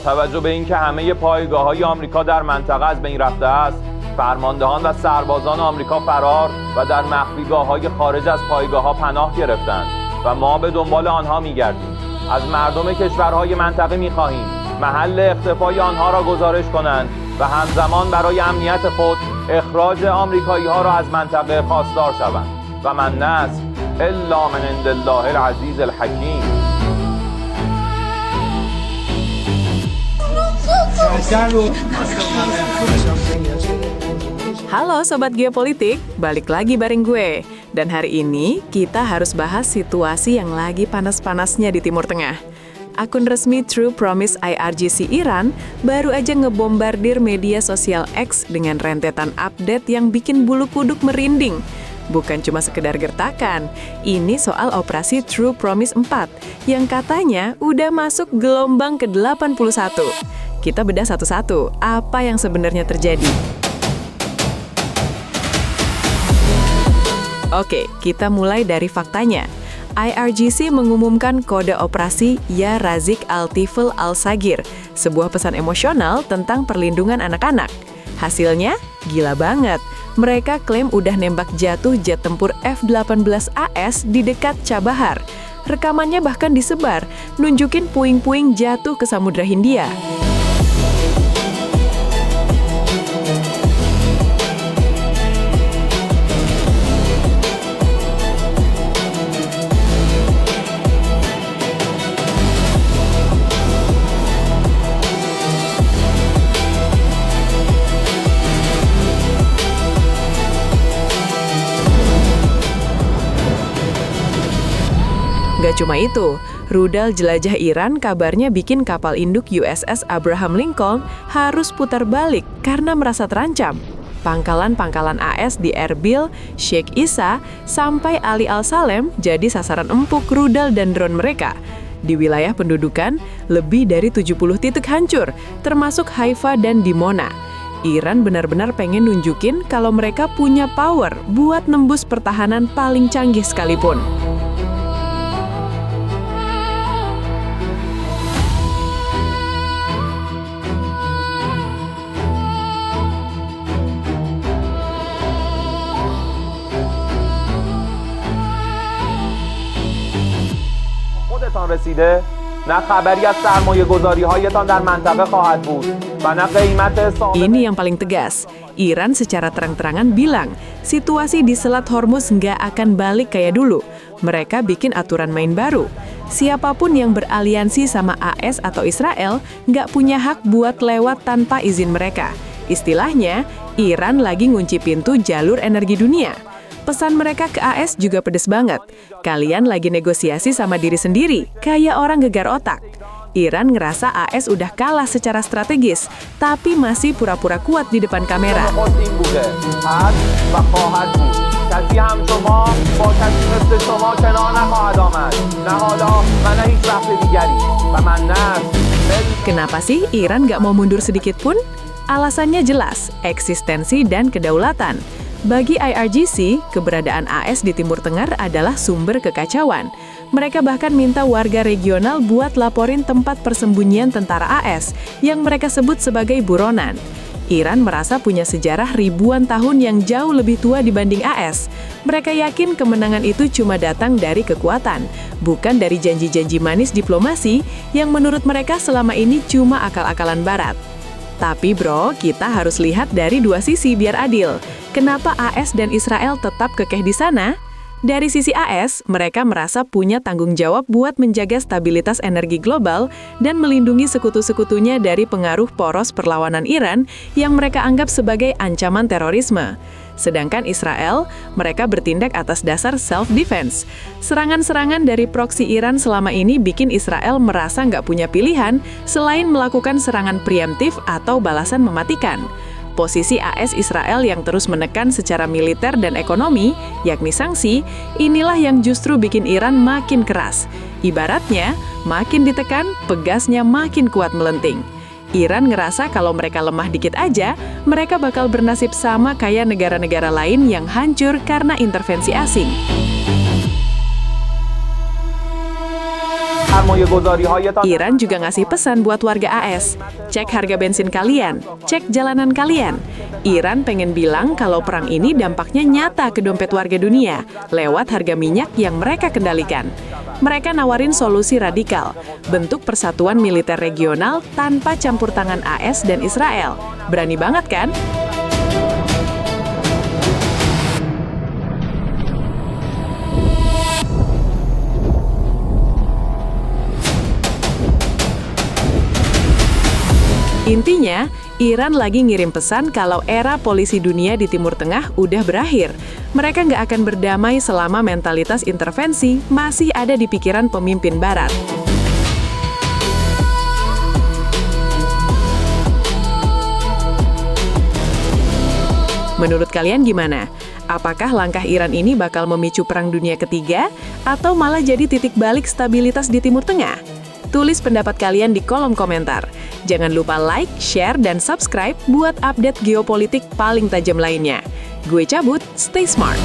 توجه به اینکه همه پایگاه‌های آمریکا در منطقه از بین رفته است، فرماندهان و سربازان آمریکا فرار و در مخفیگاه‌های خارج از پایگاه‌ها پناه گرفتند و ما به دنبال آنها می‌گردیم. از مردم کشورهای منطقه می‌خواهیم محل اختفای آنها را گزارش کنند و همزمان برای امنیت خود اخراج آمریکایی‌ها را از منطقه خواستار شوند و من نصر الا من عند الله العزیز الحکیم. Halo Sobat Geopolitik, balik lagi bareng gue. Dan hari ini kita harus bahas situasi yang lagi panas-panasnya di Timur Tengah. Akun resmi True Promise IRGC Iran baru aja ngebombardir media sosial X dengan rentetan update yang bikin bulu kuduk merinding. Bukan cuma sekedar gertakan, ini soal operasi True Promise 4 yang katanya udah masuk gelombang ke-81. Kita bedah satu-satu, apa yang sebenarnya terjadi. Oke, kita mulai dari faktanya. IRGC mengumumkan kode operasi Ya Razik Al-Tifl Al-Sagir, sebuah pesan emosional tentang perlindungan anak-anak. Hasilnya, gila banget. Mereka klaim udah nembak jatuh jet tempur F-18AS di dekat Chabahar. Rekamannya bahkan disebar, nunjukin puing-puing jatuh ke Samudra Hindia. Gak cuma itu, rudal jelajah Iran kabarnya bikin kapal induk USS Abraham Lincoln harus putar balik karena merasa terancam. Pangkalan-pangkalan AS di Erbil, Sheikh Issa, sampai Ali Al-Salem jadi sasaran empuk rudal dan drone mereka. Di wilayah pendudukan, lebih dari 70 titik hancur, termasuk Haifa dan Dimona. Iran benar-benar pengen nunjukin kalau mereka punya power buat nembus pertahanan paling canggih sekalipun. رسیده نه خبری از سرمایه‌گذاری‌هایتان در منطقه خواهد بود و نه قیمت Ini yang paling tegas. Iran secara terang-terangan bilang situasi di Selat Hormuz nggak akan balik kayak dulu. Mereka bikin aturan main baru. Siapapun yang beraliansi sama AS atau Israel nggak punya hak buat lewat tanpa izin mereka. Istilahnya, Iran lagi ngunci pintu jalur energi dunia. Pesan mereka ke AS juga pedes banget. Kalian lagi negosiasi sama diri sendiri, kayak orang gegar otak. Iran ngerasa AS udah kalah secara strategis, tapi masih pura-pura kuat di depan kamera. Kenapa sih Iran nggak mau mundur sedikit pun? Alasannya jelas, eksistensi dan kedaulatan. Bagi IRGC, keberadaan AS di Timur Tengah adalah sumber kekacauan. Mereka bahkan minta warga regional buat laporin tempat persembunyian tentara AS yang mereka sebut sebagai buronan. Iran merasa punya sejarah ribuan tahun yang jauh lebih tua dibanding AS. Mereka yakin kemenangan itu cuma datang dari kekuatan, bukan dari janji-janji manis diplomasi yang menurut mereka selama ini cuma akal-akalan Barat. Tapi bro, kita harus lihat dari dua sisi biar adil. Kenapa AS dan Israel tetap kekeh di sana? Dari sisi AS, mereka merasa punya tanggung jawab buat menjaga stabilitas energi global dan melindungi sekutu-sekutunya dari pengaruh poros perlawanan Iran yang mereka anggap sebagai ancaman terorisme. Sedangkan Israel, mereka bertindak atas dasar self-defense. Serangan-serangan dari proksi Iran selama ini bikin Israel merasa nggak punya pilihan selain melakukan serangan preemptif atau balasan mematikan. Posisi AS Israel yang terus menekan secara militer dan ekonomi, yakni sanksi, inilah yang justru bikin Iran makin keras. Ibaratnya, makin ditekan, pegasnya makin kuat melenting. Iran ngerasa kalau mereka lemah dikit aja, mereka bakal bernasib sama kayak negara-negara lain yang hancur karena intervensi asing. سرمایه‌گذاری‌هایتان Iran juga ngasih pesan buat warga AS, cek harga bensin kalian, cek jalanan kalian. Iran pengen bilang kalau perang ini dampaknya nyata ke dompet warga dunia, lewat harga minyak yang mereka kendalikan. Mereka nawarin solusi radikal, bentuk persatuan militer regional tanpa campur tangan AS dan Israel. Berani banget kan? Intinya, Iran lagi ngirim pesan kalau era polisi dunia di Timur Tengah udah berakhir. Mereka nggak akan berdamai selama mentalitas intervensi masih ada di pikiran pemimpin Barat. Menurut kalian gimana? Apakah langkah Iran ini bakal memicu Perang Dunia Ketiga atau malah jadi titik balik stabilitas di Timur Tengah? Tulis pendapat kalian di kolom komentar. Jangan lupa like, share, dan subscribe buat update geopolitik paling tajam lainnya. Gue cabut, stay smart!